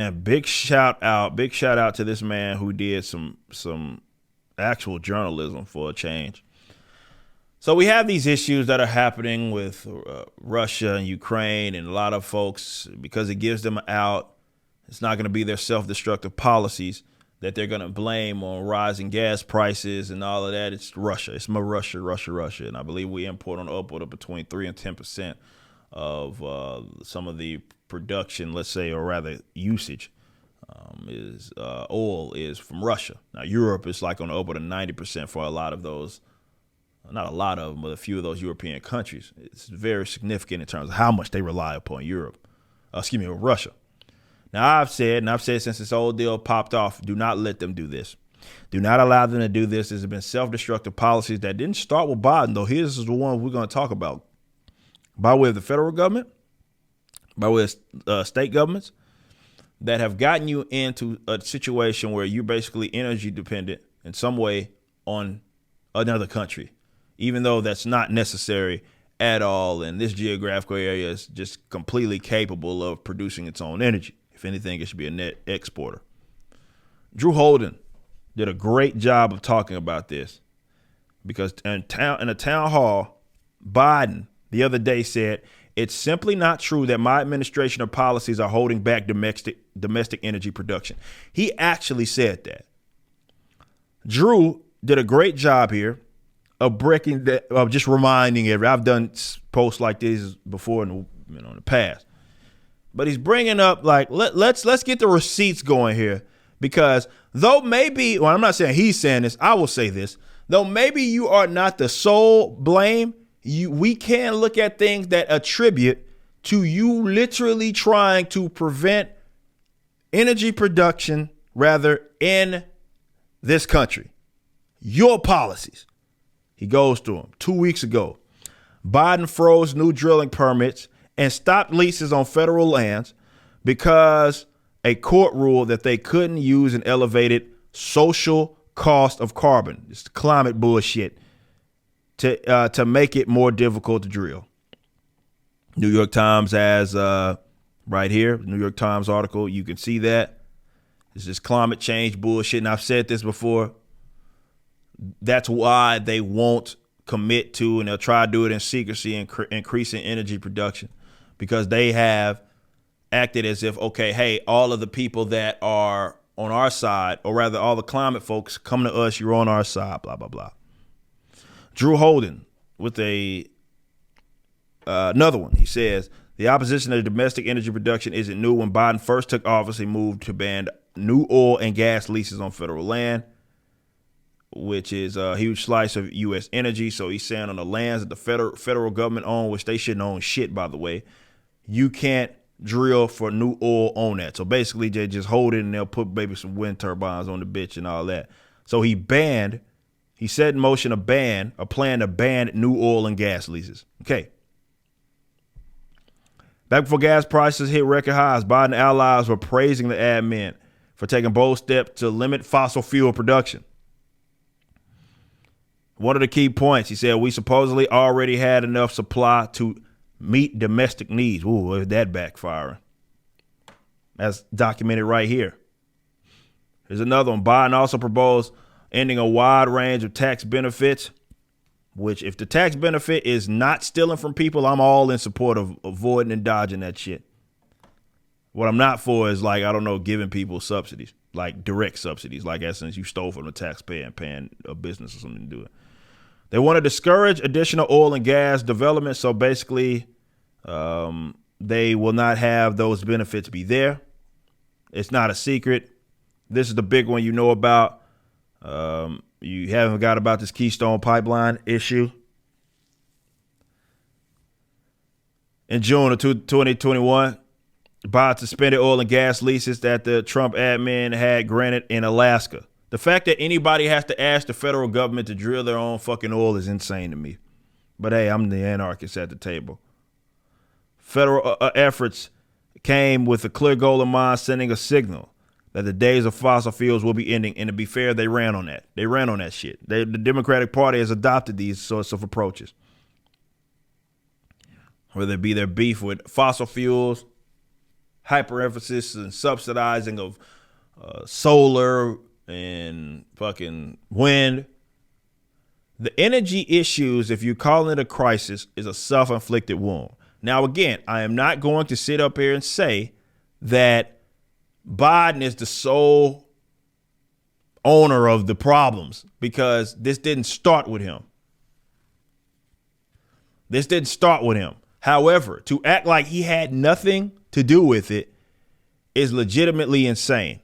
And big shout out to this man who did some actual journalism for a change. So we have these issues that are happening with Russia and Ukraine, and a lot of folks, because it gives them out, it's not going to be their self-destructive policies that they're going to blame on rising gas prices and all of that. It's Russia. It's my Russia, Russia, Russia. And I believe we import on upward of between 3 and 10% of some of the production, let's say, or rather usage is oil is from Russia. Now, Europe is like on the upward of 90% for a lot of those. Not a lot of them, but a few of those European countries. It's very significant in terms of how much they rely upon Russia. Now, I've said since this whole deal popped off, do not let them do this. Do not allow them to do this. There's been self-destructive policies that didn't start with Biden, though. Here's the one we're going to talk about. By way of the federal government, by way of state governments, that have gotten you into a situation where you're basically energy dependent in some way on another country, even though that's not necessary at all. And this geographical area is just completely capable of producing its own energy. If anything, it should be a net exporter. Drew Holden did a great job of talking about this because in a town hall, Biden the other day said, it's simply not true that my administration or policies are holding back domestic energy production. He actually said that. Drew did a great job here of breaking that, of just reminding everyone. I've done posts like this before in the past, but he's bringing up like let's get the receipts going here, because though maybe, well, I'm not saying he's saying this, I will say this, though maybe you are not the sole blame, we can look at things that attribute to you literally trying to prevent energy production rather in this country. Your policies. He goes through them. 2 weeks ago, Biden froze new drilling permits and stopped leases on federal lands because a court ruled that they couldn't use an elevated social cost of carbon. It's climate bullshit to make it more difficult to drill. New York Times has right here, New York Times article. You can see that. It's just climate change bullshit. And I've said this before. That's why they won't commit to, and they'll try to do it in secrecy, increasing energy production, because they have acted as if, okay, hey, all of the people that are on our side, or rather all the climate folks, come to us, you're on our side, blah, blah, blah. Drew Holden with another one. He says, the opposition to domestic energy production isn't new. When Biden first took office, he moved to ban new oil and gas leases on federal land, which is a huge slice of U.S. energy. So he's saying on the lands that the federal government own, which they shouldn't own shit, by the way, you can't drill for new oil on that. So basically they just hold it and they'll put maybe some wind turbines on the bitch and all that. So he set in motion a plan to ban new oil and gas leases. Okay. Back before gas prices hit record highs, Biden allies were praising the admin for taking bold steps to limit fossil fuel production. One of the key points, he said, we supposedly already had enough supply to meet domestic needs. Ooh, is that backfiring? That's documented right here. Here's another one. Biden also proposed ending a wide range of tax benefits, which if the tax benefit is not stealing from people, I'm all in support of avoiding and dodging that shit. What I'm not for is giving people subsidies, like direct subsidies, like essence you stole from the taxpayer and paying a business or something to do it. They want to discourage additional oil and gas development. So basically, they will not have those benefits be there. It's not a secret. This is the big one you know about. You haven't got about this Keystone Pipeline issue. In June of 2021, Biden suspended oil and gas leases that the Trump admin had granted in Alaska. The fact that anybody has to ask the federal government to drill their own fucking oil is insane to me. But hey, I'm the anarchist at the table. Federal efforts came with a clear goal in mind, sending a signal that the days of fossil fuels will be ending. And to be fair, they ran on that. They ran on that shit. The Democratic Party has adopted these sorts of approaches. Whether it be their beef with fossil fuels, hyper-emphasis and subsidizing of solar and fucking wind. The energy issues, if you're calling it a crisis, is a self-inflicted wound. Now, again, I am not going to sit up here and say that Biden is the sole owner of the problems, because this didn't start with him. This didn't start with him. However, to act like he had nothing to do with it is legitimately insane.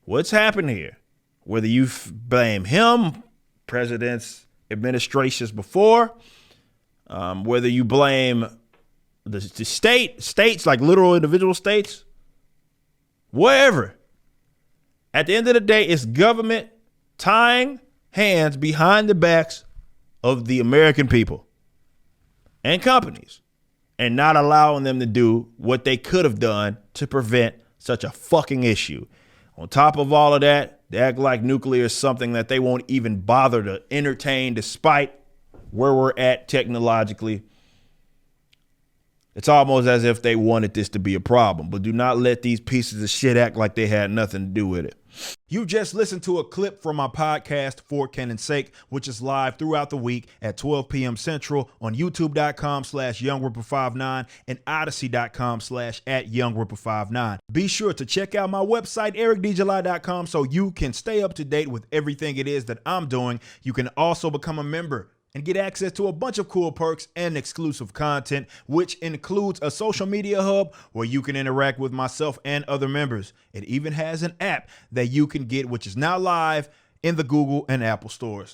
What's happened here? Whether you blame him, presidents, administrations before, whether you blame the states, like literal individual states, wherever. At the end of the day, it's government tying hands behind the backs of the American people and companies and not allowing them to do what they could have done to prevent such a fucking issue. On top of all of that, they act like nuclear is something that they won't even bother to entertain despite where we're at technologically. It's almost as if they wanted this to be a problem, but do not let these pieces of shit act like they had nothing to do with it. You just listened to a clip from my podcast, For Canon's Sake, which is live throughout the week at 12 p.m. Central on youtube.com/YoungRipper59 and odyssey.com/@YoungRipper59. Be sure to check out my website, ericdjuly.com, so you can stay up to date with everything it is that I'm doing. You can also become a member and get access to a bunch of cool perks and exclusive content, which includes a social media hub where you can interact with myself and other members. It even has an app that you can get, which is now live in the Google and Apple stores.